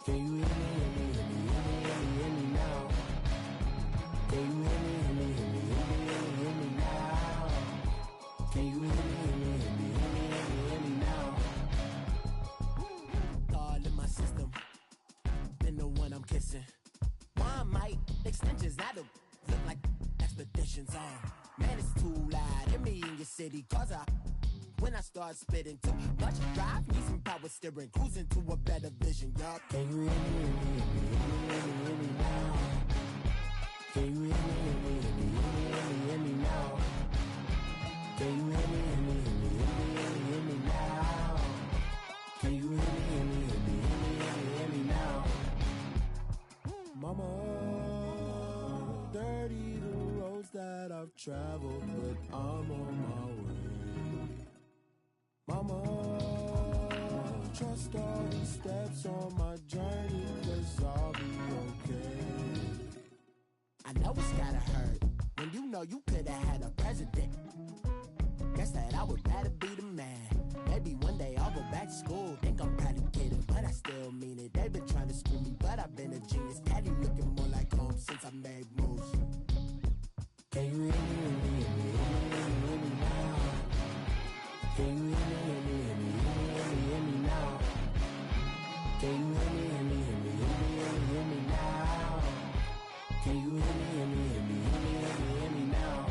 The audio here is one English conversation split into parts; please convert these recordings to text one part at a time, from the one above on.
Can you hear me, hear me, hear me, hear me, hear me, hear me now? Can you hear me, hear me, hear me, hear me, hear me, hear me now? Can you hear me, hear me, hear me, hear me, hear me, hear me now? All in my system, been the one I'm kissing. One might extensions, I don't look like expeditions on. Man, it's too loud, hear me in your city, cause when I start spitting too much drive, need some power steering, cruising to a better vision, y'all. Can you hear me, hear me, hear me, hear me, hear me, hear me now? Can you hear me, hear me, hear me, hear me, hear me, hear me now? Can you hear me, hear me, hear me, hear me, hear me, hear me now? Can you hear me, hear me, hear me, hear me, hear me, hear me now? Mama, dirty the roads that I've traveled, but I'm on my way. Mama, trust all the steps on my journey, 'cause I'll be okay. I know it's gotta hurt when you know you could've had a president. Guess that I would rather be the man. Maybe one day I'll go back to school. Think I'm probably kidding, but I still mean it. They've been trying to screw me, but I've been a genius. Caddy looking more like home since I made moves. Can you hear me, hear me, hear me, hear me, hear me now? Can you hear me, hear me, hear me, hear me, hear me, hear me now? Can you hear me, hear me, hear me, hear me, hear me, hear me now? Can you hear me, hear me, hear me, hear me, hear me, hear me now?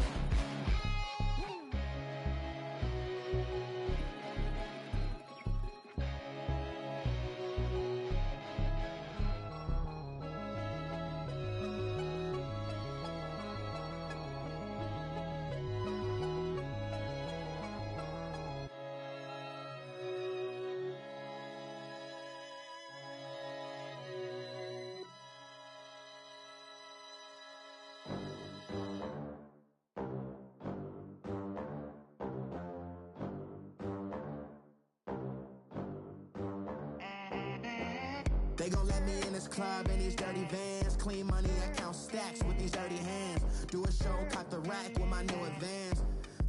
They gon' let me in this club in these dirty vans. Clean money, I count stacks with these dirty hands. Do a show, cut the rack with my new advance.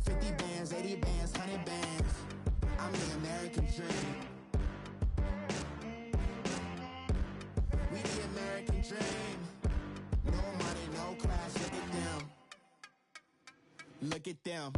50 bands, 80 bands, 100 bands. I'm the American dream. We the American dream. No money, no class, look at them. Look at them,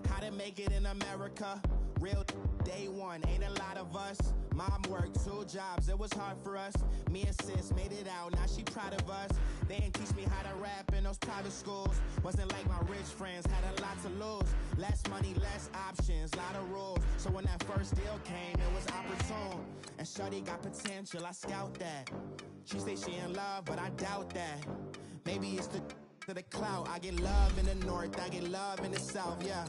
how to make it in America. Real day one, ain't a lot of us. Mom worked 2 jobs, it was hard for us. Me and sis made it out, now she proud of us. They ain't teach me how to rap in those private schools. Wasn't like my rich friends, had a lot to lose. Less money, less options, lot of rules. So when that first deal came, it was opportune. And shorty got potential, I scout that. She say she in love, but I doubt that. Maybe it's to the clout. I get love in the north, I get love in the south, yeah.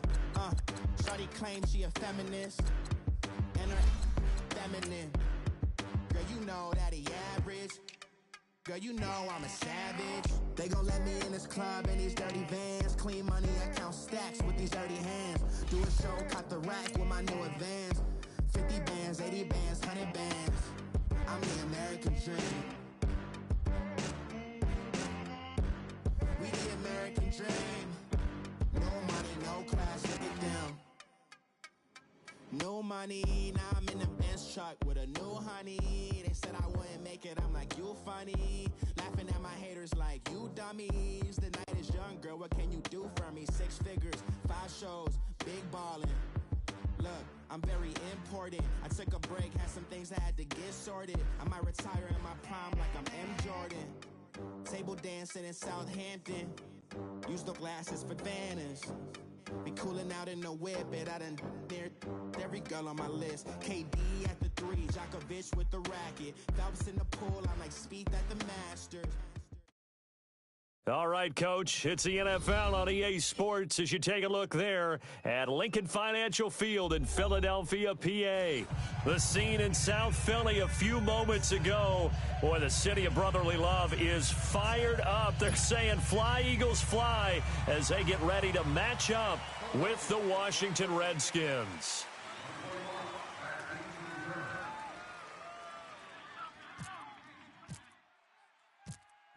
Shorty claims she a feminist, and her feminine. Girl, you know that he average. Girl, you know I'm a savage. They gon' let me in this club in these dirty vans. Clean money, I count stacks with these dirty hands. Do a show, cut the rack with my new advance. 50 bands, 80 bands, 100 bands. I'm the American dream. We the American dream. No money, no class, look at them. No money, now I'm in the Benz truck with a new honey. They said I wouldn't make it, I'm like, you funny. Laughing at my haters like, you dummies. The night is young, girl, what can you do for me? 6 figures, 5 shows, big ballin'. Look, I'm very important. I took a break, had some things I had to get sorted. I might retire in my prime like I'm M. Jordan. Table dancing in Southampton. Use the glasses for Vannas. Be cooling out in the whip, it I done near every girl on my list. KD at the 3, Djokovic with the racket. Phelps in the pool, I'm like Speed at the Masters. All right, Coach, it's the NFL on EA Sports as you take a look there at Lincoln Financial Field in Philadelphia, PA. The scene in South Philly a few moments ago. Boy, the city of brotherly love is fired up. They're saying fly, Eagles, fly as they get ready to match up with the Washington Redskins.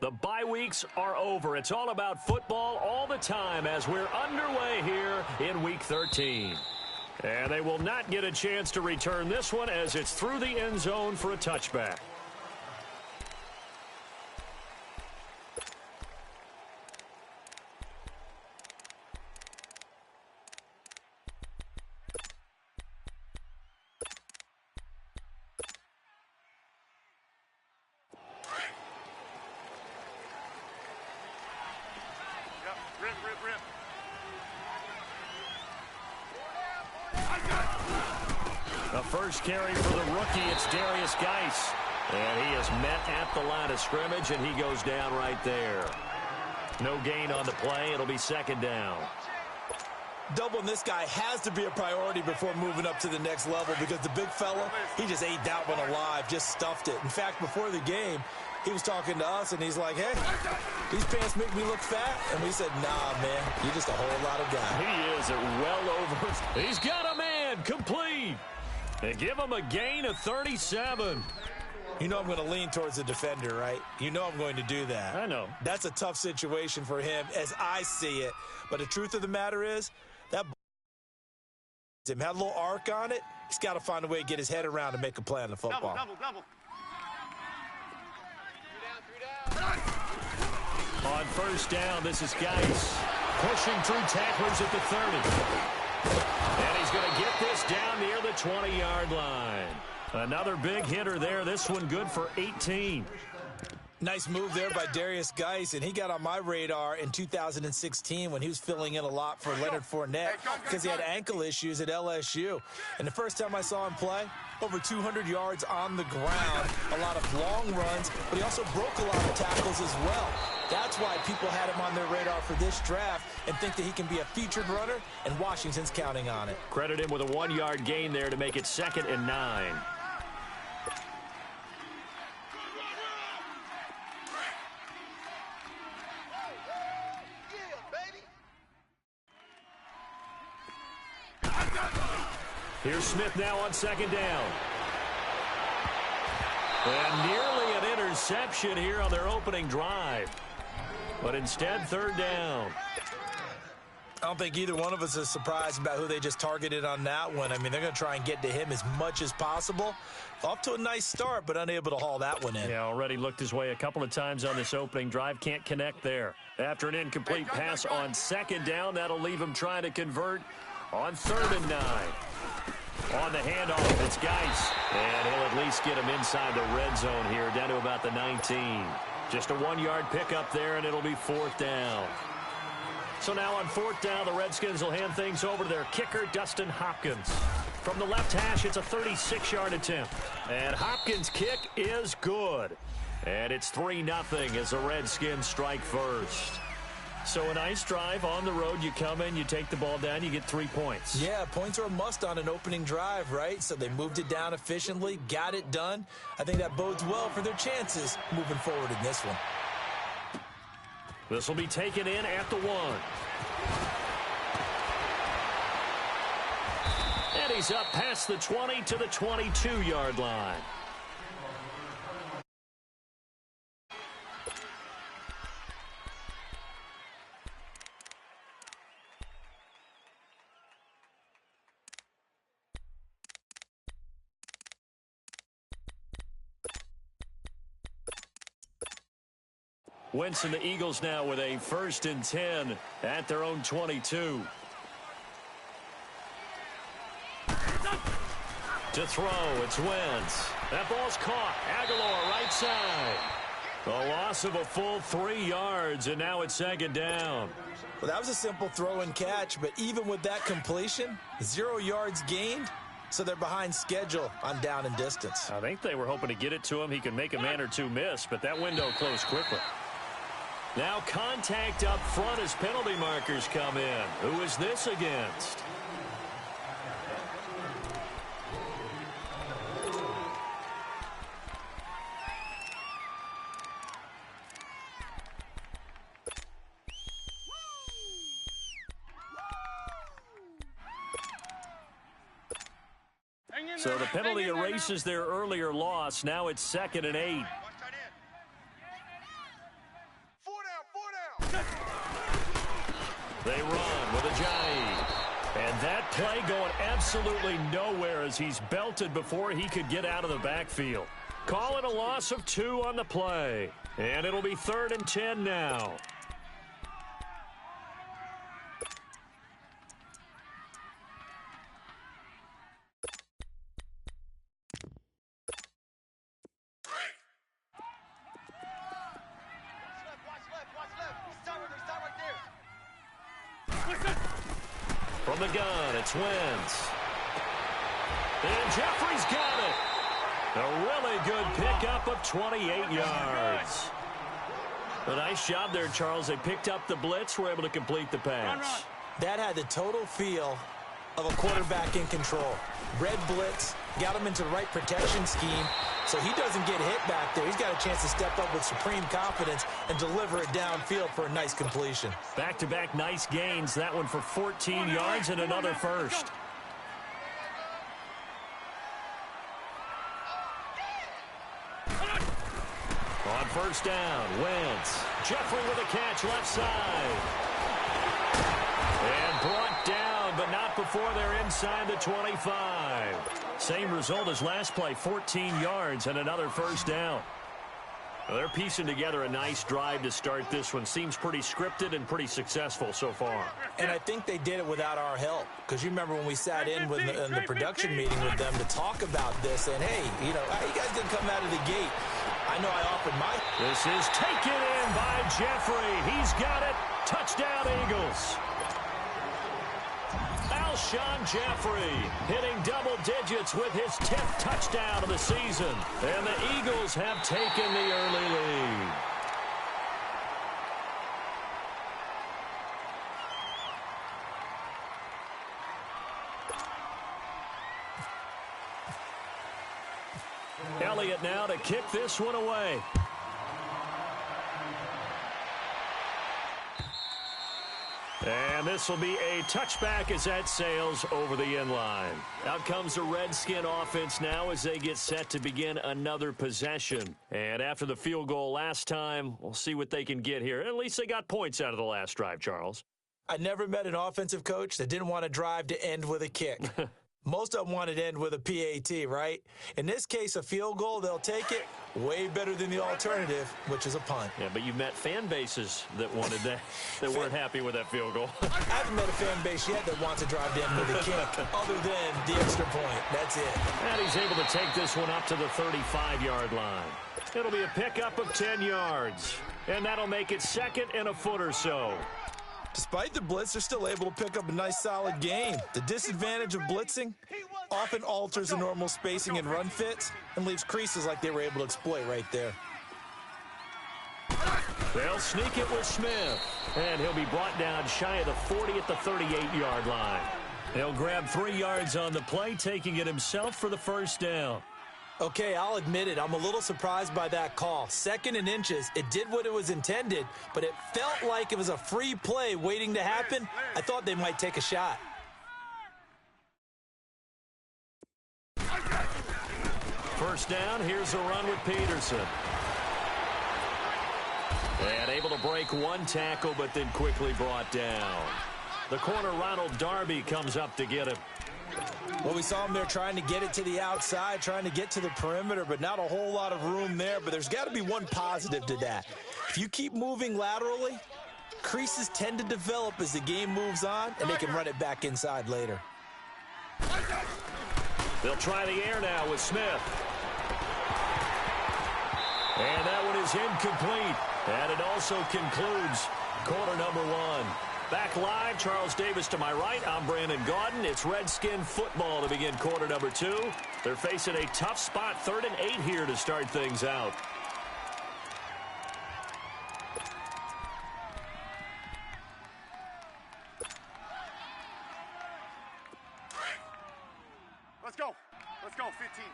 The bye weeks are over. It's all about football all the time as we're underway here in Week 13. And they will not get a chance to return this one as it's through the end zone for a touchback. first carry for the rookie. It's Darius Geis. And he is met at the line of scrimmage, and he goes down right there. No gain on the play. It'll be second down. Doubling this guy has to be a priority before moving up to the next level because the big fella, he just ate that one alive, just stuffed it. In fact, before the game, he was talking to us, and he's like, hey, these pants make me look fat. And we said, nah, man, you're just a whole lot of guy. He is well over. He's got a man complete. And give him a gain of 37. You know I'm going to lean towards the defender, right? You know I'm going to do that. I know. That's a tough situation for him as I see it. But the truth of the matter is, that him had a little arc on it. He's got to find a way to get his head around and make a play on the football. Double. On first down, this is Geis pushing through tacklers at the 30. And he's going to get this down near the 20-yard line. Another big hitter there. This one good for 18. Nice move there by Darius Geis, and he got on my radar in 2016 when he was filling in a lot for Leonard Fournette because he had ankle issues at LSU. And the first time I saw him play, over 200 yards on the ground, a lot of long runs, but he also broke a lot of tackles as well. That's why people had him on their radar for this draft and think that he can be a featured runner, and Washington's counting on it. Credit him with a 1-yard gain there to make it 2nd and 9. Here's Smith now on 2nd down. And nearly an interception here on their opening drive. But instead, 3rd down. I don't think either one of us is surprised about who they just targeted on that one. I mean, they're going to try and get to him as much as possible. Off to a nice start, but unable to haul that one in. Yeah, already looked his way a couple of times on this opening drive. Can't connect there. After an incomplete pass on 2nd down, that'll leave him trying to convert on 3rd and 9. On the handoff, it's Geis. And he'll at least get him inside the red zone here, down to about the 19. Just a 1-yard pickup there, and it'll be 4th down. So now on 4th down, the Redskins will hand things over to their kicker, Dustin Hopkins. From the left hash, it's a 36-yard attempt. And Hopkins' kick is good. And it's 3-0 as the Redskins strike first. So a nice drive on the road. You come in, you take the ball down, you get 3 points. Yeah, points are a must on an opening drive, right? So they moved it down efficiently, got it done. I think that bodes well for their chances moving forward in this one. This will be taken in at the 1. And he's up past the 20 to the 22-yard line. Wentz and the Eagles now with a 1st and 10 at their own 22. To throw, it's Wentz. That ball's caught. Aguilar right side. A loss of a full 3 yards, and now it's 2nd down. Well, that was a simple throw and catch, but even with that completion, 0 yards gained, so they're behind schedule on down and distance. I think they were hoping to get it to him. He could make a man or two miss, but that window closed quickly. Now contact up front as penalty markers come in. Who is this against? So the penalty erases their earlier loss. Now it's 2nd and 8. They run with Ajayi. And that play going absolutely nowhere as he's belted before he could get out of the backfield. Call it a loss of 2 on the play. And it'll be 3rd and 10 now. From the gun, it's Wentz. And Jeffrey's got it. A really good pickup of 28 yards. A nice job there, Charles. They picked up the blitz, were able to complete the pass. That had the total feel of a quarterback in control. Red blitz, got him into the right protection scheme, so he doesn't get hit back there. He's got a chance to step up with supreme confidence and deliver it downfield for a nice completion. Back-to-back nice gains. That one for 14 yards and another first. On first down, Wentz. Jeffrey with a catch left side. And brought down, but not before they're inside the 25. Same result as last play, 14 yards and another first down. Well, they're piecing together a nice drive to start this one. Seems pretty scripted and pretty successful so far. And I think they did it without our help. Because you remember when we sat in the production meeting with them to talk about this. And, hey, you know, how you guys didn't come out of the gate? I know I offered my... This is taken in by Jeffrey. He's got it. Touchdown, Eagles. Alshon Jeffrey hitting double digits with his 10th touchdown of the season. And the Eagles have taken the early lead. Elliott now to kick this one away. And this will be a touchback as that sails over the end line. Out comes the Redskin offense now as they get set to begin another possession. And after the field goal last time, we'll see what they can get here. At least they got points out of the last drive, Charles. I never met an offensive coach that didn't want to drive to end with a kick. Most of them wanted to end with a PAT, right? In this case, a field goal, they'll take it. Way better than the alternative, which is a punt. Yeah, but you've met fan bases that wanted that, that weren't happy with that field goal. I haven't met a fan base yet that wants to drive to end with a kick, other than the extra point. That's it. And he's able to take this one up to the 35-yard line. It'll be a pickup of 10 yards. And that'll make it second and a foot or so. Despite the blitz, they're still able to pick up a nice, solid gain. The disadvantage of blitzing often alters the normal spacing and run fits and leaves creases like they were able to exploit right there. They'll sneak it with Smith. And he'll be brought down shy of the 40 at the 38-yard line. He'll grab 3 yards on the play, taking it himself for the first down. Okay, I'll admit it. I'm a little surprised by that call. 2nd and inches. It did what it was intended, but it felt like it was a free play waiting to happen. I thought they might take a shot. First down, here's a run with Peterson. And able to break one tackle, but then quickly brought down. The corner, Ronald Darby, comes up to get him. Well, we saw him there trying to get it to the outside, trying to get to the perimeter, but not a whole lot of room there. But there's got to be one positive to that. If you keep moving laterally, creases tend to develop as the game moves on, and they can run it back inside later. They'll try the air now with Smith. And that one is incomplete. And it also concludes quarter number one. Back live, Charles Davis to my right. I'm Brandon Gaudin. It's Redskin football to begin quarter number two. They're facing a tough spot, 3rd and 8 here to start things out. Let's go. Let's go. 15.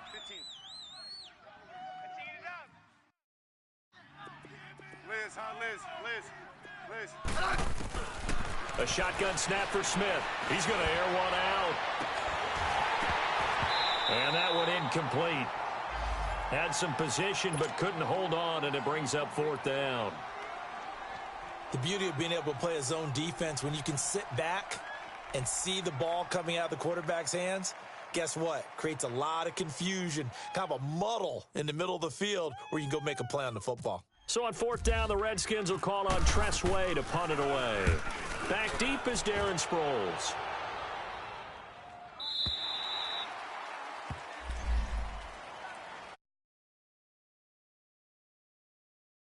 Liz, huh? Liz. A shotgun snap for Smith. He's going to air one out. And that one incomplete. Had some position but couldn't hold on, and it brings up 4th down. The beauty of being able to play a zone defense when you can sit back and see the ball coming out of the quarterback's hands, guess what? Creates a lot of confusion, kind of a muddle in the middle of the field where you can go make a play on the football. So on 4th down, the Redskins will call on Tress Way to punt it away. Back deep is Darren Sproles.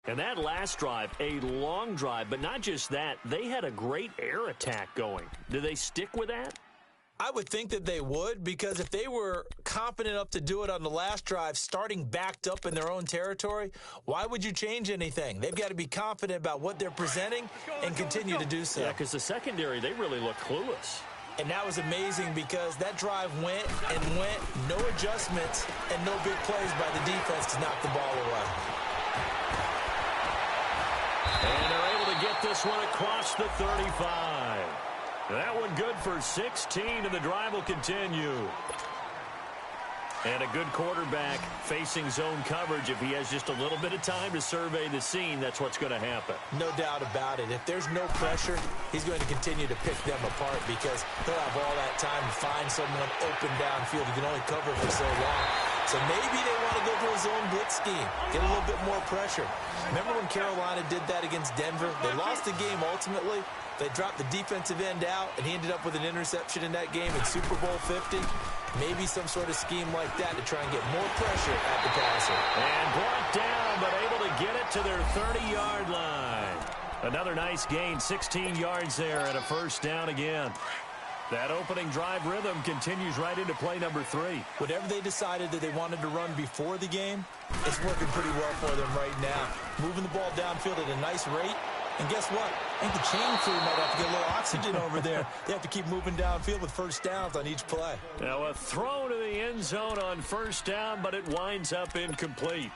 And that last drive, a long drive, but not just that. They had a great air attack going. Do they stick with that? I would think that they would, because if they were confident enough to do it on the last drive, starting backed up in their own territory, why would you change anything? They've got to be confident about what they're presenting and continue to do so. Yeah, because the secondary, they really look clueless. And that was amazing because that drive went and went, no adjustments and no big plays by the defense to knock the ball away. And they're able to get this one across the 35. That one good for 16, and the drive will continue. And a good quarterback facing zone coverage. If he has just a little bit of time to survey the scene, that's what's going to happen. No doubt about it. If there's no pressure, he's going to continue to pick them apart because he'll have all that time to find someone open downfield. He can only cover for so long. So maybe they want to go to a zone blitz scheme, get a little bit more pressure. Remember when Carolina did that against Denver? They lost the game ultimately. They dropped the defensive end out, and he ended up with an interception in that game in Super Bowl 50. Maybe some sort of scheme like that to try and get more pressure at the passer. And brought down, but able to get it to their 30-yard line. Another nice gain, 16 yards there, and a first down again. That opening drive rhythm continues right into play number 3. Whatever they decided that they wanted to run before the game, it's working pretty well for them right now. Moving the ball downfield at a nice rate. And guess what? I think the chain crew might have to get a little oxygen over there. They have to keep moving downfield with first downs on each play. Now a throw to the end zone on first down, but it winds up incomplete.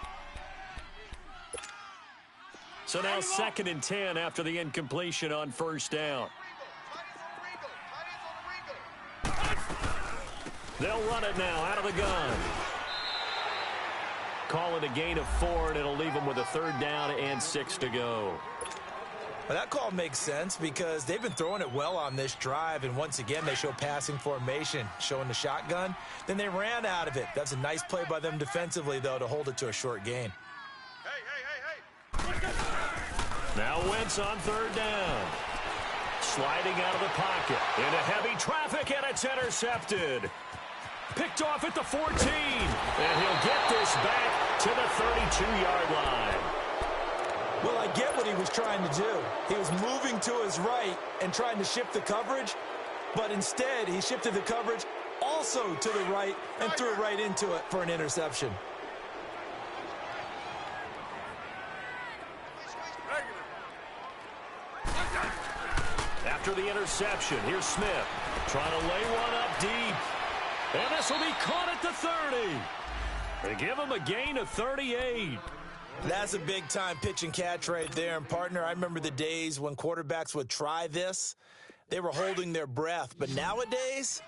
So now 2nd and 10 after the incompletion on first down. They'll run it now out of the gun. Call it a gain of 4, and it'll leave them with a 3rd down and 6 to go. Well, that call makes sense because they've been throwing it well on this drive, and once again they show passing formation, showing the shotgun. Then they ran out of it. That's a nice play by them defensively, though, to hold it to a short gain. Hey. Now Wentz on 3rd down. Sliding out of the pocket into heavy traffic, and it's intercepted. Picked off at the 14, and he'll get this back to the 32-yard line. Well, I get what he was trying to do. He was moving to his right and trying to shift the coverage, but instead he shifted the coverage also to the right and threw it right into it for an interception. After the interception, here's Smith trying to lay one up deep. And this will be caught at the 30. They give him a gain of 38. That's a big-time pitch and catch right there. And, partner, I remember the days when quarterbacks would try this. They were holding their breath. But nowadays,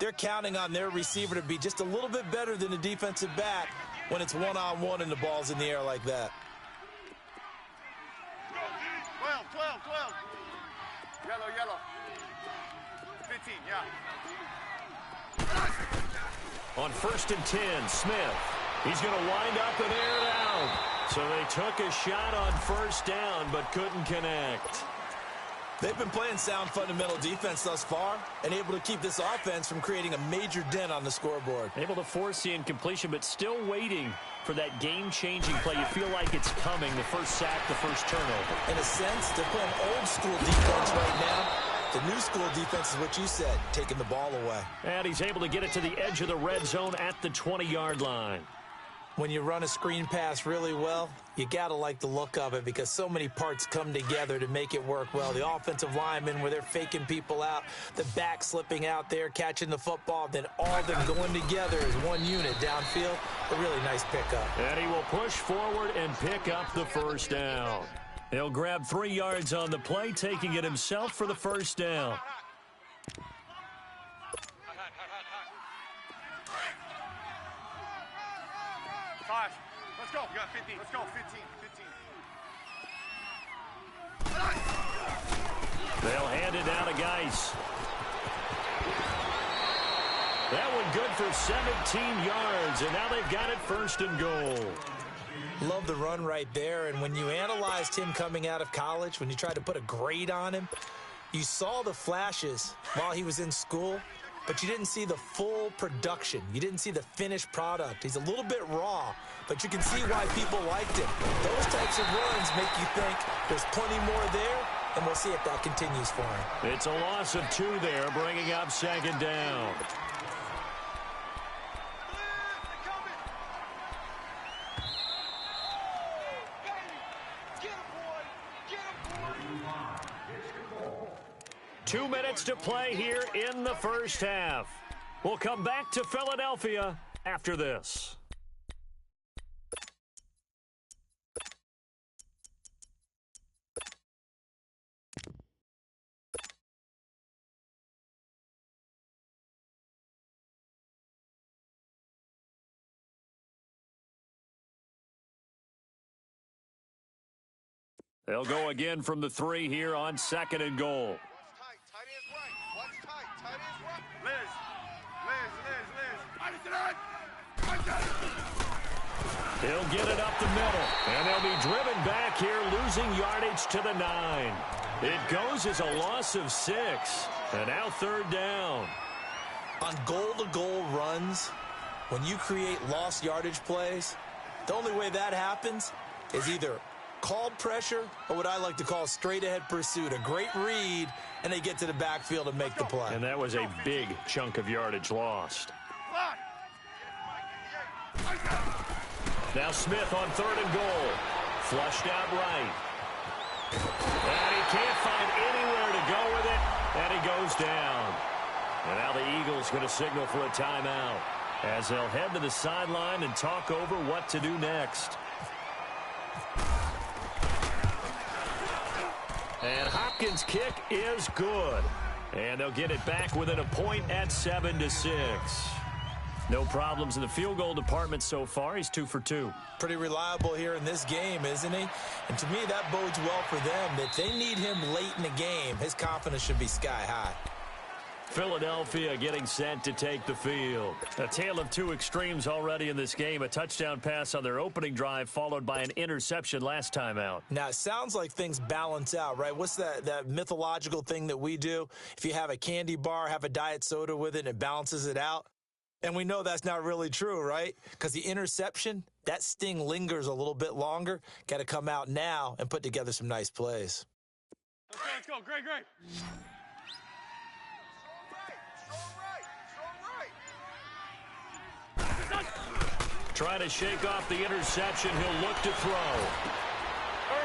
they're counting on their receiver to be just a little bit better than the defensive back when it's one-on-one and the ball's in the air like that. 12. Yellow. 15, yeah. On 1st and 10, Smith. He's going to wind up and air it out. So they took a shot on first down, but couldn't connect. They've been playing sound fundamental defense thus far and able to keep this offense from creating a major dent on the scoreboard. Able to force the incompletion, but still waiting for that game-changing play. You feel like it's coming, the first sack, the first turnover. In a sense, they're playing old-school defense right now. The new school defense is what you said, taking the ball away. And he's able to get it to the edge of the red zone at the 20-yard line. When you run a screen pass really well, you got to like the look of it because so many parts come together to make it work well. The offensive linemen, where they're faking people out, the back slipping out there, catching the football, then all of them going together as one unit downfield. A really nice pickup. And he will push forward and pick up the first down. He'll grab 3 yards on the play, taking it himself for the first down. 5. Let's go. You got 15. Let's go. 15. They'll hand it down to Geis. That one good for 17 yards, and now they've got it 1st and goal. Love the run right there, and when you analyzed him coming out of college, when you tried to put a grade on him, you saw the flashes while he was in school, but you didn't see the full production. You didn't see the finished product. He's a little bit raw, but you can see why people liked him. Those types of runs make you think there's plenty more there, and we'll see if that continues for him. It's a loss of 2 there, bringing up second down. Two minutes to play here in the first half. We'll come back to Philadelphia after this. They'll go again from the 3 here on second and goal. He'll get it up the middle, and they'll be driven back here, losing yardage to the 9. It goes as a loss of 6, and now third down. On goal-to-goal runs, when you create lost yardage plays, the only way that happens is either called pressure or what I like to call straight-ahead pursuit, a great read, and they get to the backfield and make the play. And that was a big chunk of yardage lost. Now Smith on third and goal. Flushed out right. And he can't find anywhere to go with it, and he goes down. And now the Eagles going to signal for a timeout as they'll head to the sideline and talk over what to do next. And Hopkins' kick is good. And they'll get it back within a point at 7-6. No problems in the field goal department so far. He's 2 for 2. Pretty reliable here in this game, isn't he? And to me, that bodes well for them. If they need him late in the game, his confidence should be sky high. Philadelphia getting set to take the field. A tale of two extremes already in this game. A touchdown pass on their opening drive followed by an interception last time out. Now, it sounds like things balance out, right? What's that mythological thing that we do? If you have a candy bar, have a diet soda with it, and it balances it out. And we know that's not really true, right? Because the interception, that sting lingers a little bit longer. Got to come out now and put together some nice plays. Let's go. Great. Trying to shake off the interception. He'll look to throw.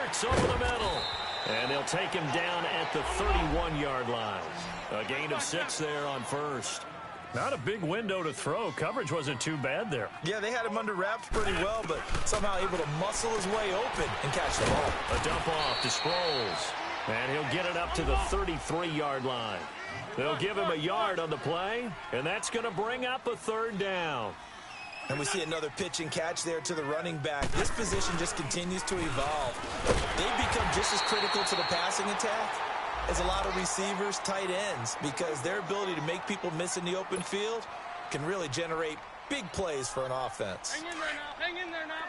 Ertz over the middle. And they'll take him down at the 31-yard line. A gain of 6 there on first. Not a big window to throw. Coverage wasn't too bad there. Yeah, they had him under wraps pretty well, but somehow able to muscle his way open and catch the ball. A dump off to Sproles. And he'll get it up to the 33-yard line. They'll give him a yard on the play, and that's going to bring up a third down. And we see another pitch and catch there to the running back. This position just continues to evolve. They've become just as critical to the passing attack as a lot of receivers, tight ends, because their ability to make people miss in the open field can really generate big plays for an offense. Hang in there now.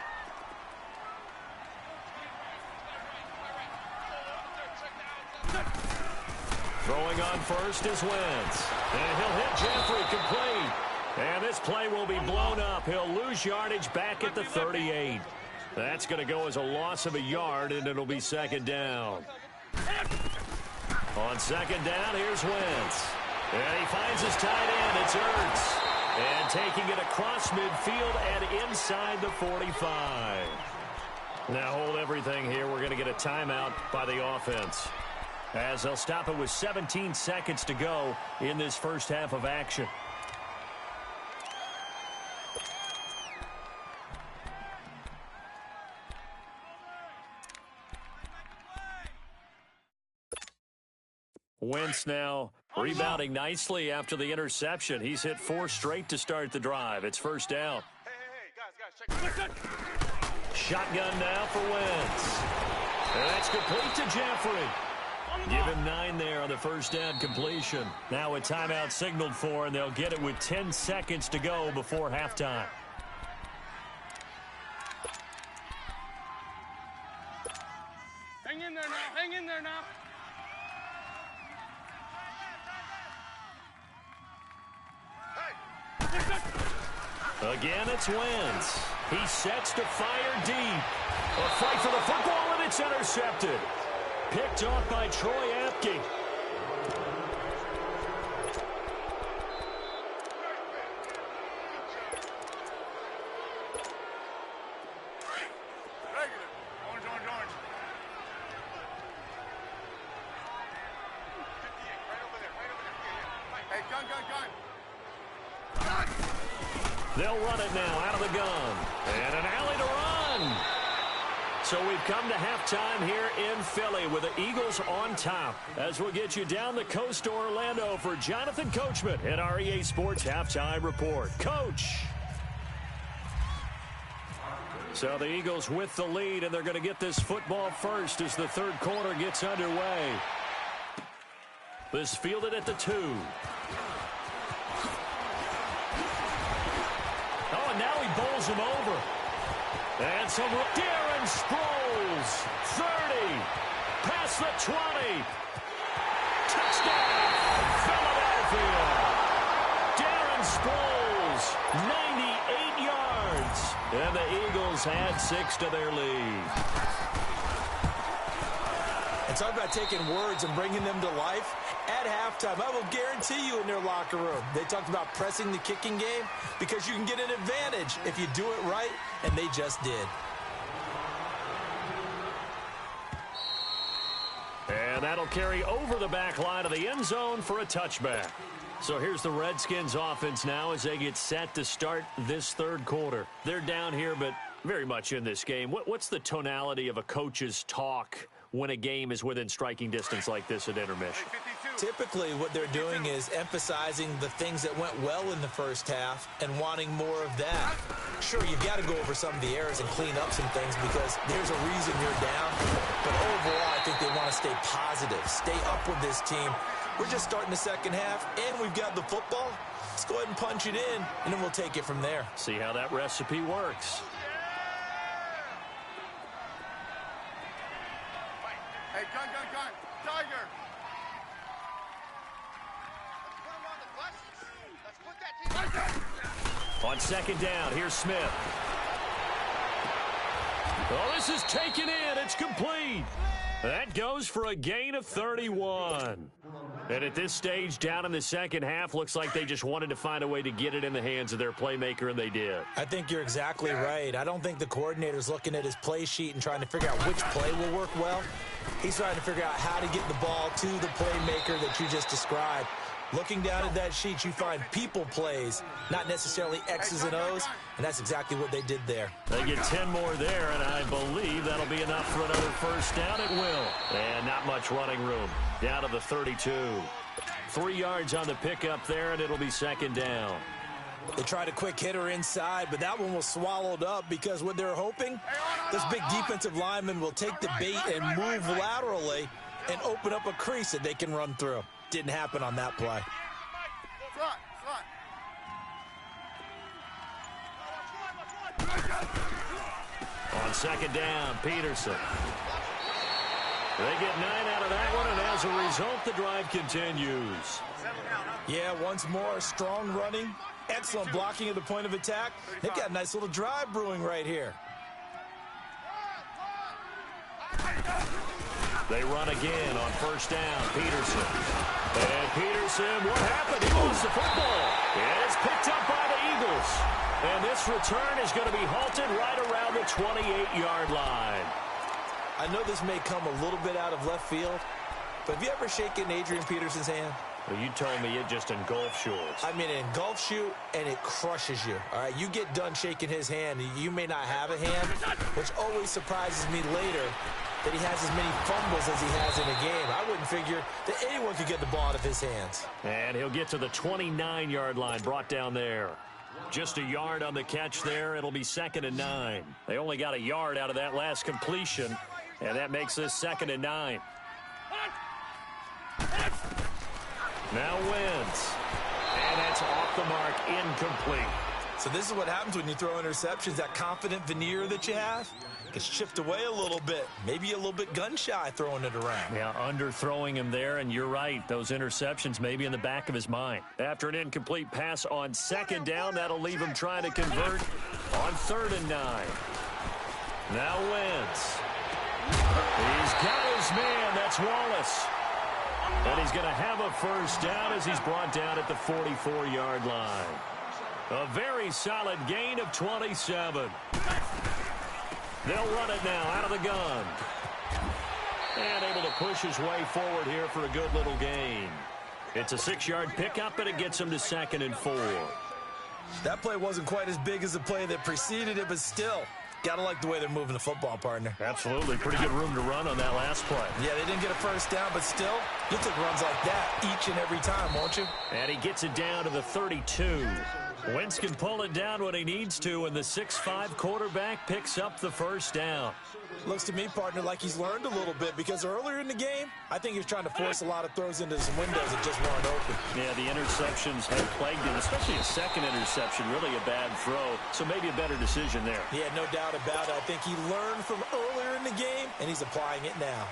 Throwing on first is Wentz. And he'll hit Jeffrey complete. And this play will be blown up. He'll lose yardage back at the 38. That's going to go as a loss of a yard, and it'll be second down. On second down, here's Wentz. And he finds his tight end. It's Ertz. And taking it across midfield and inside the 45. Now hold everything here. We're going to get a timeout by the offense, as they'll stop it with 17 seconds to go in this first half of action. Wentz now rebounding nicely after the interception. He's hit 4 straight to start the drive. It's first down. Hey, guys, check. Shotgun now for Wentz. And that's complete to Jeffrey. Give him 9 there on the first down completion. Now a timeout signaled for, and they'll get it with 10 seconds to go before halftime. Hang in there now. Again, it's Wentz. He sets to fire deep. A fight for the football, and it's intercepted. Picked off by Troy Apke. They'll run it now out of the gun. And an alley to run. So we've come to halftime here in Philly with the Eagles on top. As we'll get you down the coast to Orlando for Jonathan Coachman at our EA Sports Halftime Report. Coach. So the Eagles with the lead, and they're going to get this football first as the third quarter gets underway. This fielded at the 2. Oh, and now he bowls him over. And some Darren Sproles, 30, past the 20. Touchdown, Philadelphia. Darren Sproles, 98 yards. And the Eagles add 6 to their lead. And talk about taking words and bringing them to life. At halftime, I will guarantee you in their locker room, they talked about pressing the kicking game because you can get an advantage if you do it right, and they just did. And that'll carry over the back line of the end zone for a touchback. So here's the Redskins offense now as they get set to start this third quarter. They're down here, but very much in this game. What's the tonality of a coach's talk when a game is within striking distance like this at intermission? Typically, what they're doing is emphasizing the things that went well in the first half and wanting more of that. Sure, you've got to go over some of the errors and clean up some things because there's a reason you're down. But overall, I think they want to stay positive, stay up with this team. We're just starting the second half, and we've got the football. Let's go ahead and punch it in, and then we'll take it from there. See how that recipe works. Hey, gun, Tiger! On second down, here's Smith. Oh, this is taken in. It's complete. That goes for a gain of 31. And at this stage, down in the second half, looks like they just wanted to find a way to get it in the hands of their playmaker, and they did. I think you're exactly right. I don't think the coordinator's looking at his play sheet and trying to figure out which play will work well. He's trying to figure out how to get the ball to the playmaker that you just described. Looking down at that sheet, you find people plays, not necessarily X's and O's, and that's exactly what they did there. They get 10 more there, and I believe that'll be enough for another first down. It will. And not much running room. Down to the 32. 3 yards on the pickup there, and it'll be second down. They tried a quick hitter inside, but that one was swallowed up because what they're hoping, this big defensive lineman will take the bait and move laterally and open up a crease that they can run through. Didn't happen on that play. On second down, Peterson. They get 9 out of that one, and as a result, the drive continues. Yeah, once more, strong running, excellent blocking at the point of attack. They've got a nice little drive brewing right here. They run again on first down, Peterson. And Peterson, what happened? He lost the football. It is picked up by the Eagles. And this return is going to be halted right around the 28-yard line. I know this may come a little bit out of left field, but have you ever shaken Adrian Peterson's hand? Well, you told me it just engulfs yours. I mean, it engulfs you, and it crushes you. All right, you get done shaking his hand, and you may not have a hand, which always surprises me later that he has as many fumbles as he has in a game. I wouldn't figure that anyone could get the ball out of his hands. And he'll get to the 29-yard line, brought down there. Just a yard on the catch there. It'll be 2nd and 9. They only got a yard out of that last completion, and that makes this 2nd and 9. Now wins. And that's off the mark, incomplete. So this is what happens when you throw interceptions. That confident veneer that you have gets chipped away a little bit. Maybe a little bit gun-shy throwing it around. Yeah, underthrowing him there, and you're right. Those interceptions may be in the back of his mind. After an incomplete pass on second down, that'll leave him trying to convert on 3rd and 9. Now Wentz. He's got his man. That's Wallace. And he's going to have a first down as he's brought down at the 44-yard line. A very solid gain of 27. They'll run it now out of the gun. And able to push his way forward here for a good little gain. It's a 6-yard pickup, and it gets him to 2nd and 4. That play wasn't quite as big as the play that preceded it, but still, got to like the way they're moving the football, partner. Absolutely. Pretty good room to run on that last play. Yeah, they didn't get a first down, but still, you'll take runs like that each and every time, won't you? And he gets it down to the 32. Wentz can pull it down when he needs to, and the 6'5" quarterback picks up the first down. Looks to me, partner, like he's learned a little bit, because earlier in the game, I think he was trying to force a lot of throws into some windows that just weren't open. Yeah, the interceptions have plagued him, especially a second interception, really a bad throw, so maybe a better decision there. Yeah, no doubt about it. I think he learned from earlier in the game, and he's applying it now.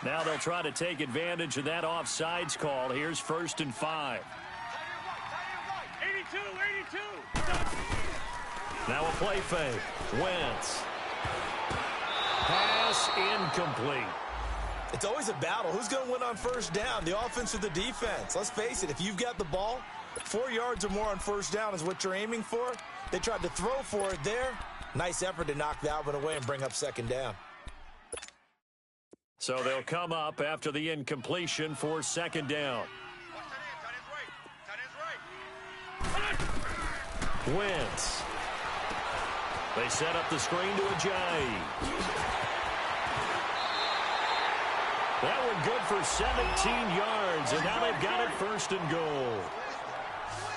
Now they'll try to take advantage of that offsides call. Here's 1st and 5. 82. Now a play fake. Wentz. Pass incomplete. It's always a battle. Who's going to win on first down, the offense or the defense? Let's face it, if you've got the ball, 4 yards or more on first down is what you're aiming for. They tried to throw for it there. Nice effort to knock that one away and bring up 2nd down. So they'll come up after the incompletion for 2nd down. Wentz. They set up the screen to Ajayi. That one good for 17 yards, and now they've got it 1st and goal.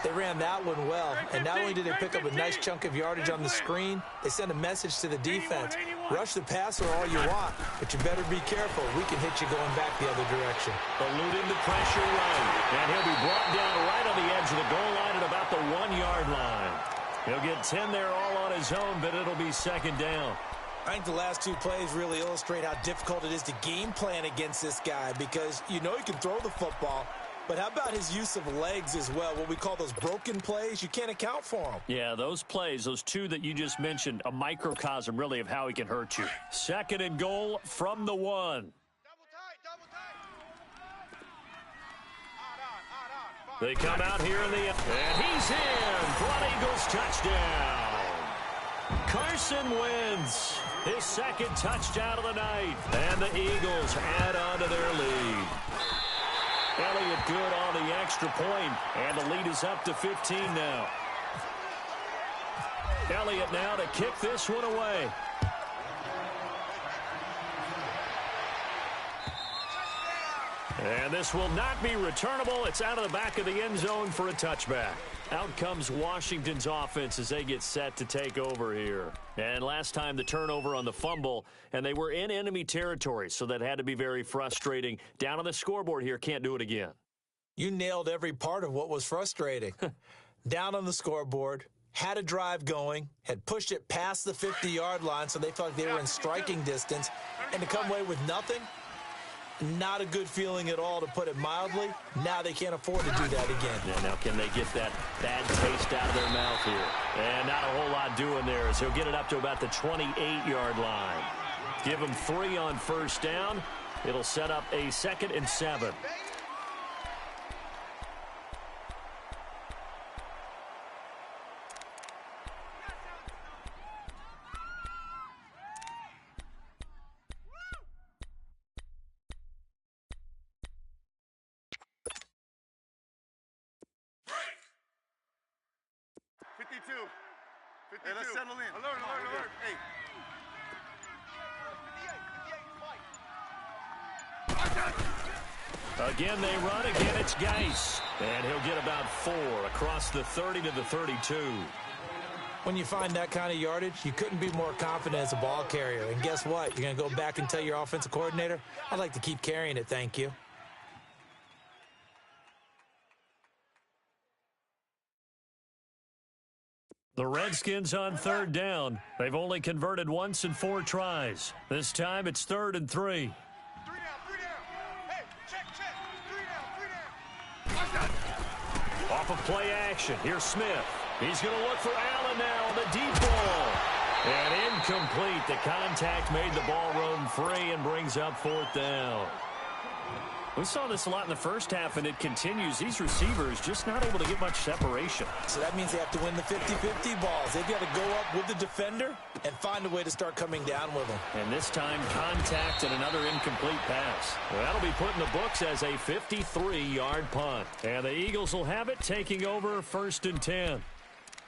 They ran that one well, and not only did they pick up a nice chunk of yardage on the screen, they sent a message to the defense. Rush the passer all you want, but you better be careful. We can hit you going back the other direction. Eluding the pressure right, and he'll be brought down right on the edge of the goal line at about the 1-yard line. He'll get 10 there all on his own, but it'll be 2nd down. I think the last 2 plays really illustrate how difficult it is to game plan against this guy, because you know he can throw the football, but how about his use of legs as well? What we call those broken plays, you can't account for them. Yeah, those plays, those 2 that you just mentioned, a microcosm really of how he can hurt you. 2nd and goal from the 1. They come out here in the end, and he's in for an Eagles touchdown. Carson Wentz, his 2nd touchdown of the night, and the Eagles add on to their lead. Elliott good on the extra point, and the lead is up to 15 now. Elliott now to kick this one away. And this will not be returnable. It's out of the back of the end zone for a touchback. Out comes Washington's offense as they get set to take over here. And last time the turnover on the fumble, and they were in enemy territory, so that had to be very frustrating. Down on the scoreboard here, can't do it again. You nailed every part of what was frustrating. Down on the scoreboard, had a drive going, had pushed it past the 50-yard line, so they felt like they were in striking distance, and to come away with nothing, not a good feeling at all, to put it mildly. Now they can't afford to do that again. Yeah, now can they get that bad taste out of their mouth here? And not a whole lot doing there, as he'll get it up to about the 28-yard line. Give him 3 on first down. It'll set up a 2nd and 7. Hey, let's settle in. Alert. Hey. Again, they run. Again, it's Geis. And he'll get about 4 across the 30 to the 32. When you find that kind of yardage, you couldn't be more confident as a ball carrier. And guess what? You're going to go back and tell your offensive coordinator, I'd like to keep carrying it, thank you. The Redskins on 3rd down. They've only converted once in 4 tries. This time it's 3rd and 3. 3 down. Hey, check. 3 down. Off of play action. Here's Smith. He's going to look for Allen now on the deep ball. And incomplete. The contact made the ball roam free and brings up 4th down. We saw this a lot in the first half, and it continues. These receivers just not able to get much separation. So that means they have to win the 50-50 balls. They've got to go up with the defender and find a way to start coming down with them. And this time, contact and another incomplete pass. Well, that'll be put in the books as a 53-yard punt. And the Eagles will have it, taking over 1st and 10.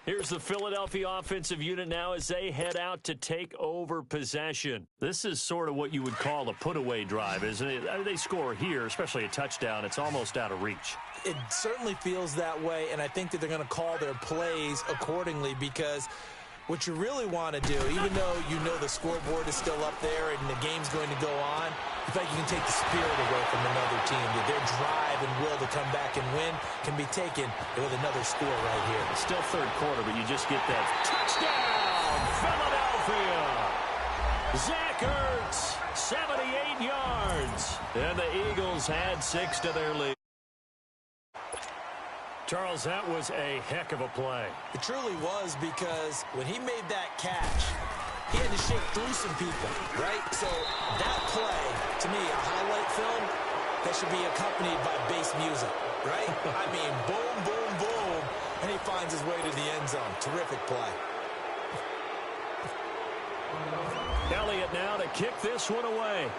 Here's the Philadelphia offensive unit now as they head out to take over possession. This is sort of what you would call a put-away drive, isn't it? I mean, they score here, especially a touchdown. It's almost out of reach. It certainly feels that way, and I think that they're going to call their plays accordingly, because what you really want to do, even though you know the scoreboard is still up there and the game's going to go on, you think you can take the spirit away from another team. That their drive and will to come back and win can be taken with another score right here. It's still 3rd quarter, but you just get that touchdown, Philadelphia! Zach Ertz, 78 yards. And the Eagles had 6 to their lead. Charles, that was a heck of a play. It truly was, because when he made that catch, he had to shake through some people, right? So that play, to me, a highlight film, that should be accompanied by bass music, right? I mean, boom, boom, boom, and he finds his way to the end zone. Terrific play. Elliott now to kick this one away.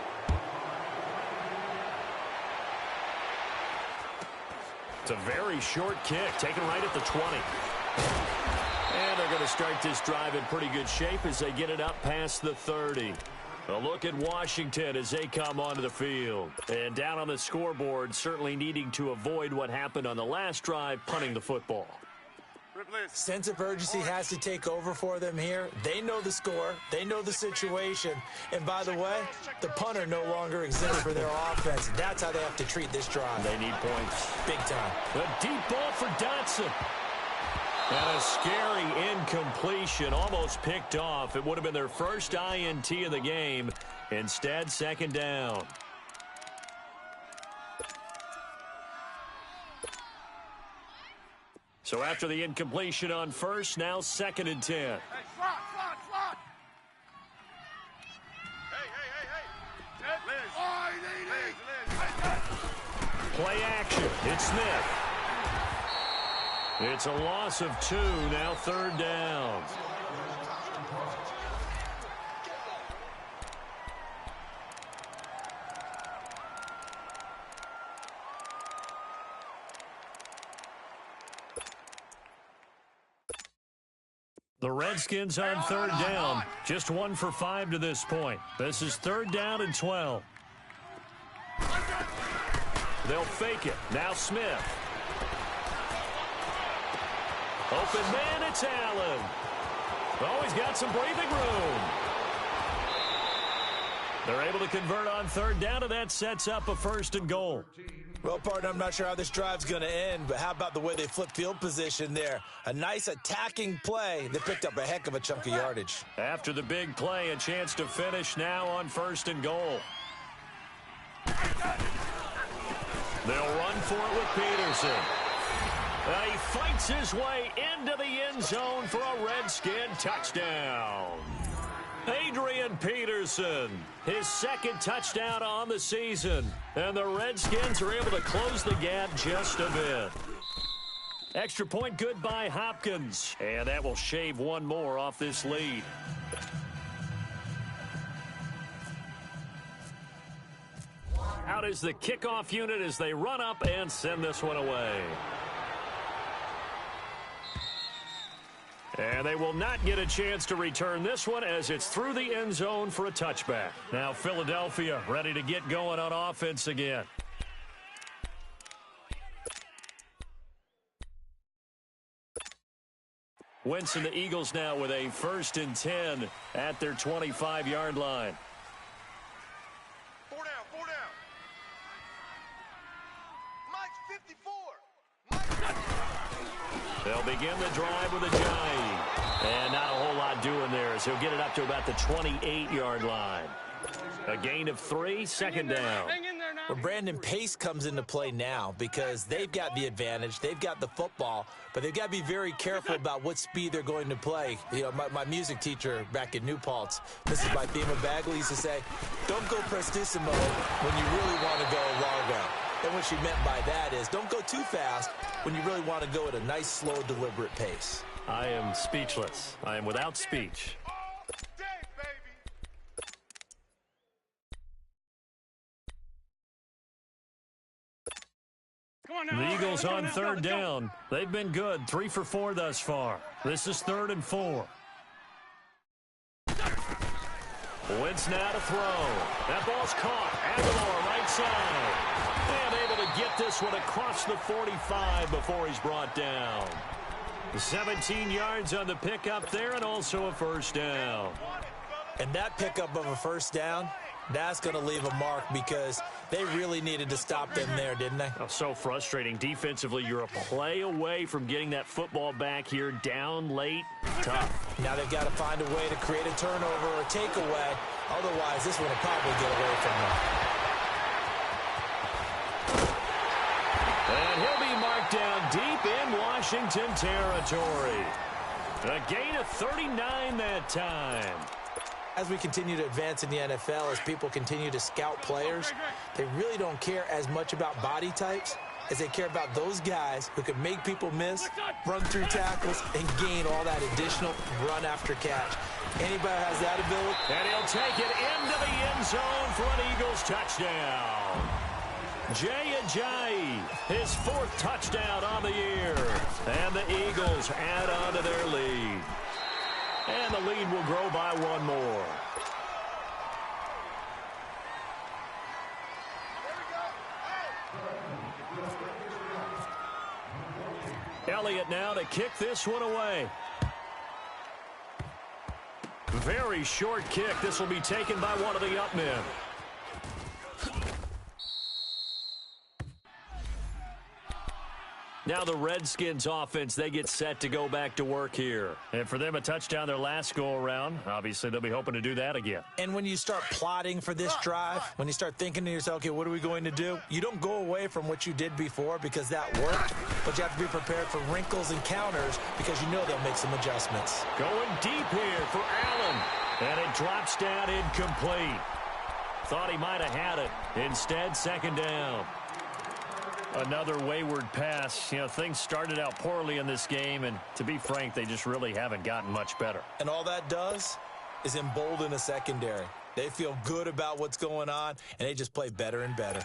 It's a very short kick, taken right at the 20. And they're going to start this drive in pretty good shape as they get it up past the 30. A look at Washington as they come onto the field. And down on the scoreboard, certainly needing to avoid what happened on the last drive, punting the football. Sense of urgency has to take over for them here. They know the score. They know the situation. And by the way, the punter no longer exists for their offense. That's how they have to treat this drive. They need points. Big time. A deep ball for Dotson. And a scary incompletion, almost picked off. It would have been their first INT of the game. Instead, 2nd down. So after the incompletion on 1st, now 2nd and 10. Hey, slot. Hey. Play action. It's Smith. It's a loss of 2, now 3rd down. The Redskins on 3rd down. Just 1 for 5 to this point. This is 3rd down and 12. They'll fake it. Now Smith. Open man, it's Allen. Oh, he's got some breathing room. They're able to convert on 3rd down, and that sets up a 1st and goal. Well, partner, I'm not sure how this drive's going to end, but how about the way they flip field position there? A nice attacking play. They picked up a heck of a chunk of yardage. After the big play, a chance to finish now on 1st and goal. They'll run for it with Peterson. He fights his way into the end zone for a Redskin touchdown. Adrian Peterson, his 2nd touchdown on the season. And the Redskins are able to close the gap just a bit. Extra point good by Hopkins. And that will shave 1 more off this lead. Out is the kickoff unit as they run up and send this one away. And they will not get a chance to return this one as it's through the end zone for a touchback. Now Philadelphia ready to get going on offense again. Wentz and the Eagles now with a 1st and 10 at their 25-yard line. 4 down. Mike's 54. They'll begin the drive with a Ajayi. And not a whole lot doing there as he'll get it up to about the 28-yard line. A gain of 3, 2nd down. Hang in there now. Well, Brandon, pace comes into play now because they've got the advantage. They've got the football, but they've got to be very careful about what speed they're going to play. You know, my music teacher back in New Paltz, Mrs. Bythema Bagley, used to say, don't go prestissimo when you really want to go largo. And what she meant by that is don't go too fast when you really want to go at a nice, slow, deliberate pace. I am speechless. I am without speech. The Eagles on third down. They've been good. 3 for 4 thus far. This is 3rd and 4. Wentz now to throw. That ball's caught. Aguilar right side. And able to get this one across the 45 before he's brought down. 17 yards on the pickup there and also a first down. And that pickup of a first down, that's going to leave a mark because they really needed to stop them there, didn't they? Oh, so frustrating. Defensively, you're a play away from getting that football back here down late. Tough. Now they've got to find a way to create a turnover or takeaway. Otherwise, this one will probably get away from them. And he'll be marked down deep in Washington territory. A gain of 39 that time. As we continue to advance in the NFL, as people continue to scout players, they really don't care as much about body types as they care about those guys who can make people miss, run through tackles, and gain all that additional run after catch. Anybody has that ability? And he'll take it into the end zone for an Eagles touchdown. Jay Ajayi, his 4th touchdown on the year. And the Eagles add on to their lead. And the lead will grow by 1 more. Elliott now to kick this one away. Very short kick. This will be taken by one of the up men. Now the Redskins offense, they get set to go back to work here. And for them, a touchdown their last go-around. Obviously, they'll be hoping to do that again. And when you start plotting for this drive, when you start thinking to yourself, okay, what are we going to do? You don't go away from what you did before because that worked, but you have to be prepared for wrinkles and counters because you know they'll make some adjustments. Going deep here for Allen. And it drops down incomplete. Thought he might have had it. Instead, 2nd down. Another wayward pass. You know, things started out poorly in this game, and to be frank, they just really haven't gotten much better. And all that does is embolden a secondary. They feel good about what's going on, and they just play better and better.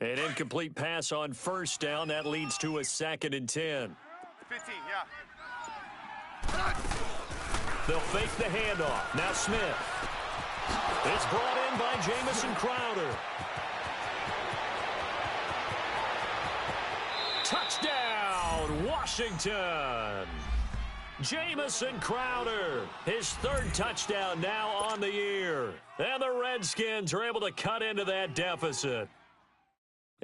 An incomplete pass on 1st down. That leads to a 2nd and 10. 15, yeah. They'll fake the handoff. Now Smith. It's brought in by Jamison Crowder. Touchdown, Washington. Jamison Crowder, his 3rd touchdown now on the year. And the Redskins are able to cut into that deficit.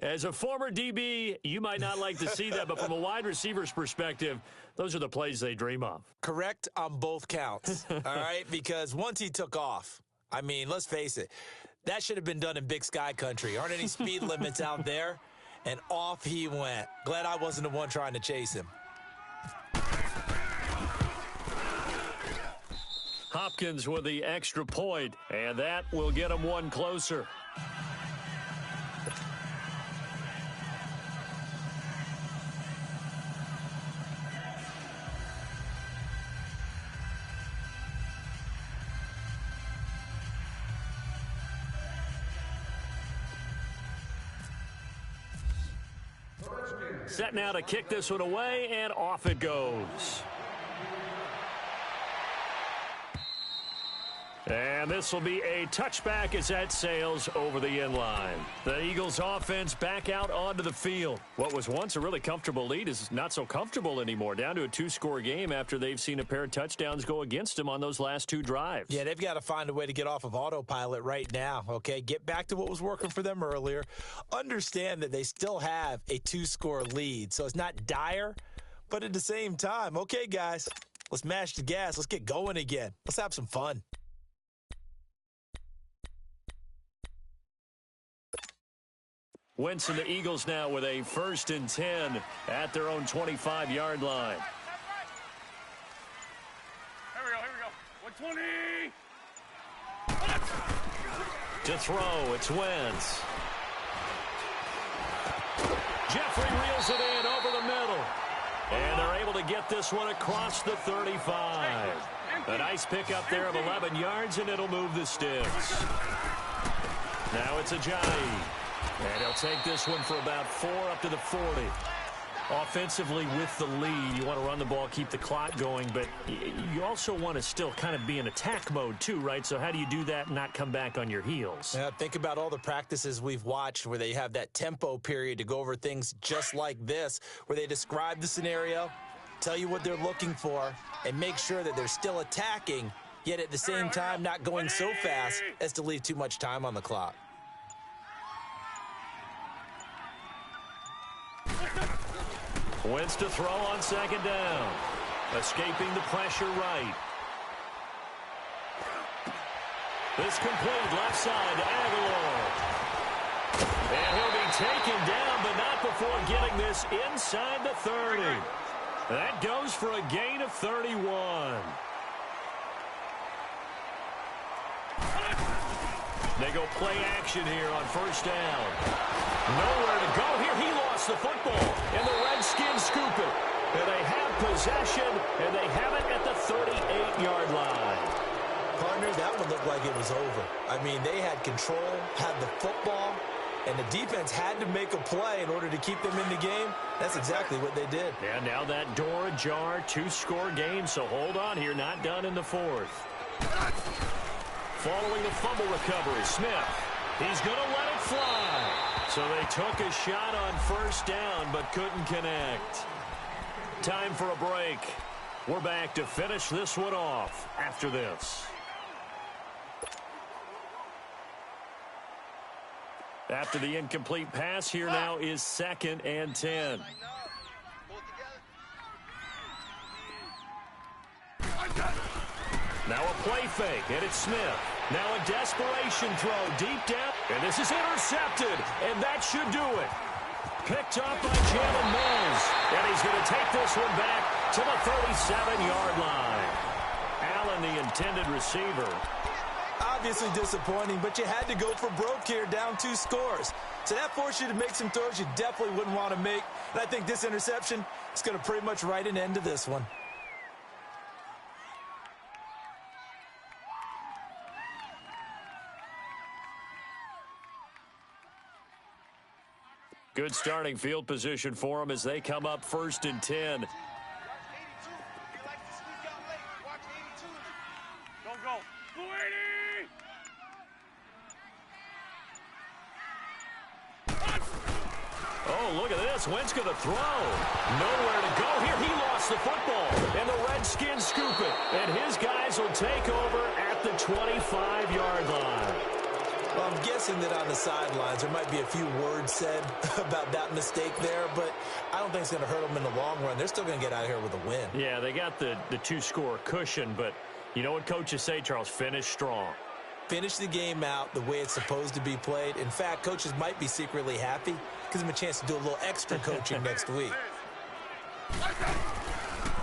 As a former DB, you might not like to see that, but from a wide receiver's perspective, those are the plays they dream of. Correct on both counts, all right? Because once he took off, I mean, let's face it, that should have been done in Big Sky Country. Aren't any speed limits out there? And off he went. Glad I wasn't the one trying to chase him. Hopkins with the extra point, and that will get him one closer. Set now to kick this one away, and off it goes. And this will be a touchback as that sails over the inline. The Eagles offense back out onto the field. What was once a really comfortable lead is not so comfortable anymore. Down to a 2-score game after they've seen a pair of touchdowns go against them on those last 2 drives. Yeah, they've got to find a way to get off of autopilot right now, okay? Get back to what was working for them earlier. Understand that they still have a 2-score lead, so it's not dire, but at the same time, okay, guys, let's mash the gas. Let's get going again. Let's have some fun. Wentz and the Eagles now with a 1st and 10 at their own 25-yard line. Here we go. 120. To throw, it's Wentz. Jeffrey reels it in over the middle. And they're able to get this one across the 35. A nice pickup there of 11 yards, and it'll move the sticks. Now it's Ajayi. And he'll take this one for about 4 up to the 40. Offensively with the lead, you want to run the ball, keep the clock going, but you also want to still kind of be in attack mode too, right? So how do you do that and not come back on your heels? Yeah, think about all the practices we've watched where they have that tempo period to go over things just like this, where they describe the scenario, tell you what they're looking for, and make sure that they're still attacking, yet at the same time not going so fast as to leave too much time on the clock. Wentz to throw on 2nd down. Escaping the pressure right. This complete left side to Aguilar. And he'll be taken down, but not before getting this inside the 30. That goes for a gain of 31. They go play action here on 1st down. Nowhere to go here. He lost the football, and the Redskins scoop it. And they have possession, and they have it at the 38-yard line. Partner, that one looked like it was over. I mean, they had control, had the football, and the defense had to make a play in order to keep them in the game. That's exactly what they did. And now that door ajar, 2-score game, so hold on here, not done in the 4th. Following the fumble recovery, Smith. He's going to let it fly. So they took a shot on 1st down, but couldn't connect. Time for a break. We're back to finish this one off after this. After the incomplete pass, here now is 2nd and 10. Now a play fake, and it's Smith. Now a desperation throw deep down, and this is intercepted, and that should do it. Picked up by Jalen Mills, and he's going to take this one back to the 37-yard line. Allen, the intended receiver. Obviously disappointing, but you had to go for broke here, down 2 scores. So that forced you to make some throws you definitely wouldn't want to make. And I think this interception is going to pretty much write an end to this one. Good starting field position for them as they come up 1st and 10. Go. 280. Oh, look at this. Wentz going to throw. Nowhere to go here. He lost the football. And the Redskins scoop it. And his guys will take over at the 25-yard line. Well, I'm guessing that on the sidelines there might be a few words said about that mistake there, but I don't think it's going to hurt them in the long run. They're still going to get out of here with a win. Yeah, they got the 2-score cushion, but you know what coaches say, Charles? Finish strong. Finish the game out the way it's supposed to be played. In fact, coaches might be secretly happy. Gives them a chance to do a little extra coaching next week.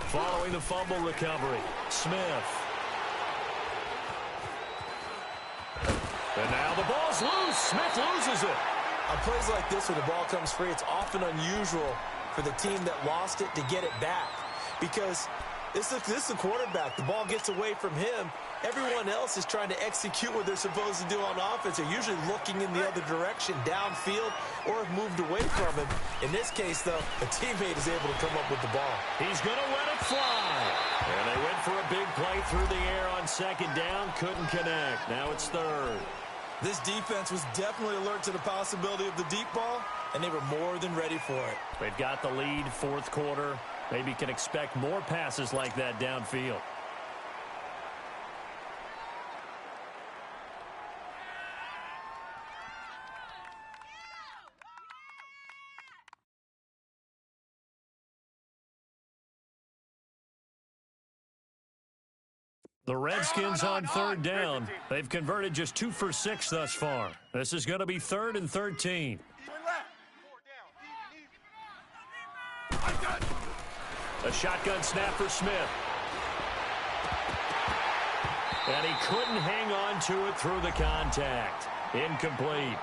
Following the fumble recovery, Smith. And now the ball's loose. Smith loses it. On plays like this where the ball comes free, it's often unusual for the team that lost it to get it back. Because this is the quarterback. The ball gets away from him. Everyone else is trying to execute what they're supposed to do on offense. They're usually looking in the other direction, downfield, or have moved away from him. In this case, though, a teammate is able to come up with the ball. He's going to let it fly. And they went for a big play through the air on on second down, couldn't connect. Now it's third. This defense was definitely alert to the possibility of the deep ball, and they were more than ready for it. They've got the lead, fourth quarter. Maybe can expect more passes like that downfield. The Redskins on third down. They've converted just 2 for 6 thus far. This is going to be 3rd and 13. A shotgun snap for Smith. And he couldn't hang on to it through the contact. Incomplete.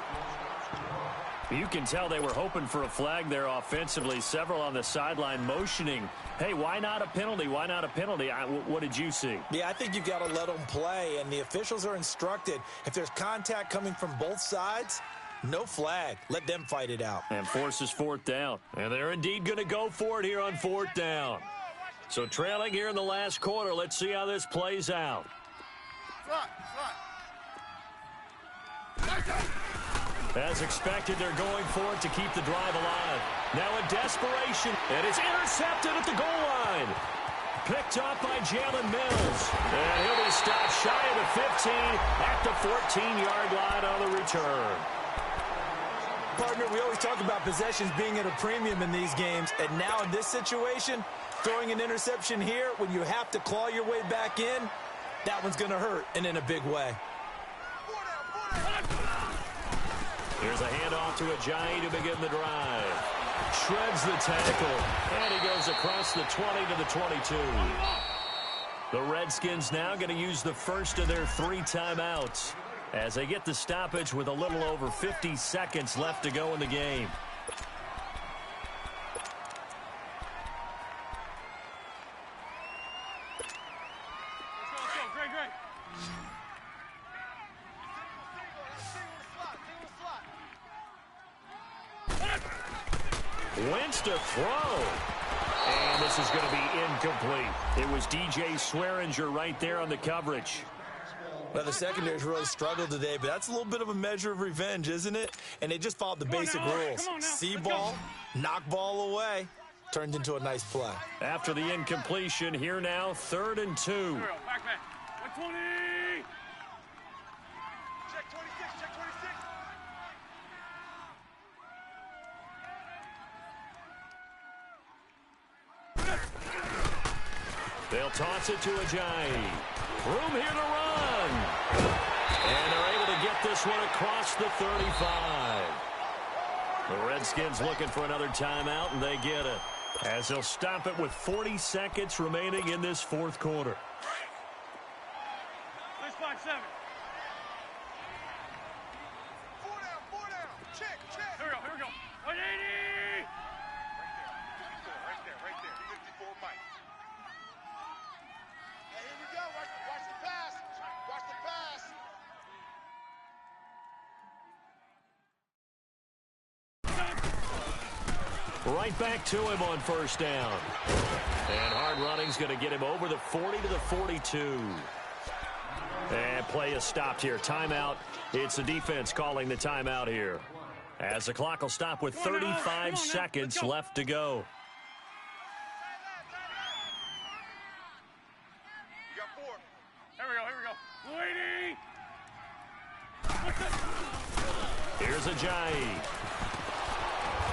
You can tell they were hoping for a flag there offensively. Several on the sideline motioning. Hey, why not a penalty? Why not a penalty? What did you see? Yeah, I think you've got to let them play, and the officials are instructed. If there's contact coming from both sides, no flag. Let them fight it out. And forces 4th down. And they're indeed going to go for it here on 4th down. So trailing here in the last quarter. Let's see how this plays out. As expected, they're going for it to keep the drive alive. Now in desperation, and it's intercepted at the goal line. Picked up by Jalen Mills. And he'll be stopped shy of the 15 at the 14-yard line on the return. Partner, we always talk about possessions being at a premium in these games, and now in this situation, throwing an interception here when you have to claw your way back in, that one's going to hurt, and in a big way. Here's a handoff to Ajayi to begin the drive. Shreds the tackle, and he goes across the 20 to the 22. The Redskins now going to use the first of their 3 timeouts as they get the stoppage with a little over 50 seconds left to go in the game. Wentz to throw. And this is going to be incomplete. It was J4ORD52's right there on the coverage. Well, the secondary's really struggled today, but that's a little bit of a measure of revenge, isn't it? And they just followed the basic rules. See ball, knock ball away. Turned into a nice play. After the incompletion, here now, 3rd and 2. Back, 120. Check 26, check 26. They'll toss it to Ajayi. Room here to run. And they're able to get this one across the 35. The Redskins looking for another timeout, and they get it. As they'll stop it with 40 seconds remaining in this 4th quarter. 657. 4 down. Check. Here we go. 180. Right there. 54 Mike. Hey, here we go. Watch the pass. Watch the pass. Right back to him on 1st down. And hard running's going to get him over the 40 to the 42. And play is stopped here. Timeout. It's the defense calling the timeout here. As the clock will stop with 35 seconds left to go. You got 4. Here we go. Waiting. Here's Ajayi.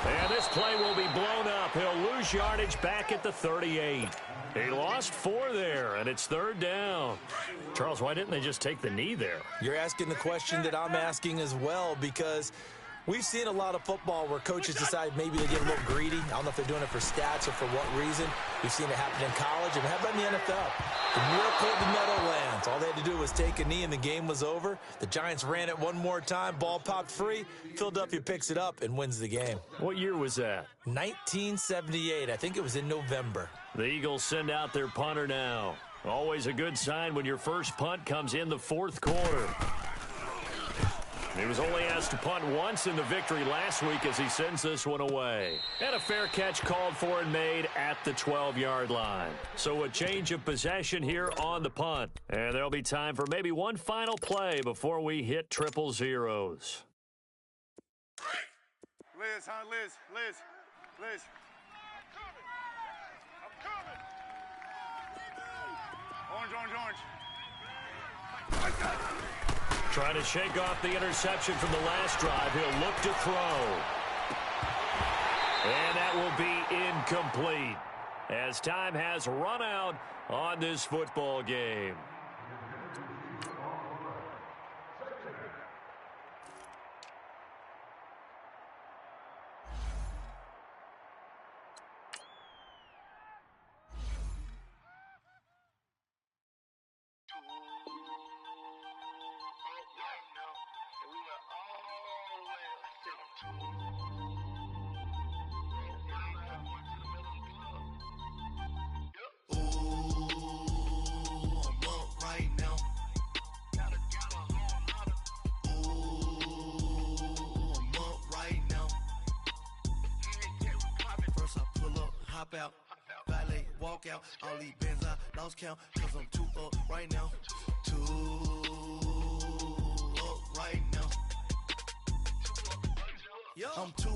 And this play will be blown up. He'll lose yardage back at the 38. He lost 4 there, and it's 3rd down. Charles, why didn't they just take the knee there? You're asking the question that I'm asking as well, because we've seen a lot of football where coaches decide maybe they get a little greedy. I don't know if they're doing it for stats or for what reason. We've seen it happen in college, and how about in the NFL? The miracle of the Meadowlands. All they had to do was take a knee, and the game was over. The Giants ran it one more time. Ball popped free. Philadelphia picks it up and wins the game. What year was that? 1978. I think it was in November. The Eagles send out their punter now. Always a good sign when your first punt comes in the 4th quarter. He was only asked to punt once in the victory last week as he sends this one away. And a fair catch called for and made at the 12-yard line. So a change of possession here on the punt. And there'll be time for maybe one final play before we hit triple zeros. Liz, huh? Liz. I'm coming. Orange. Trying to shake off the interception from the last drive. He'll look to throw. And that will be incomplete as time has run out on this football game. Out, valet, walk out, all these bands I lost count, cause I'm too up right now, I'm two,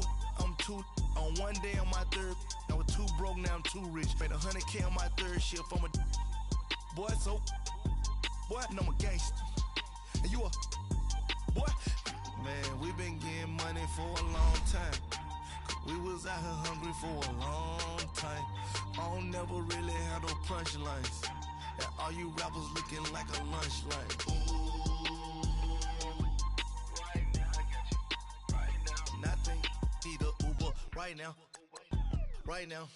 on one day on my third, I was too broke, now I'm too rich, made 100K on my third shift, I'm a boy, I'm a gangster, and you a, boy, man, we been getting money for a long time. We was out here hungry for a long time. I don't never really have no punchlines. And all you rappers looking like a lunch line. Ooh, right now, I got you. Right now. Nothing, need a Uber right now. Right now.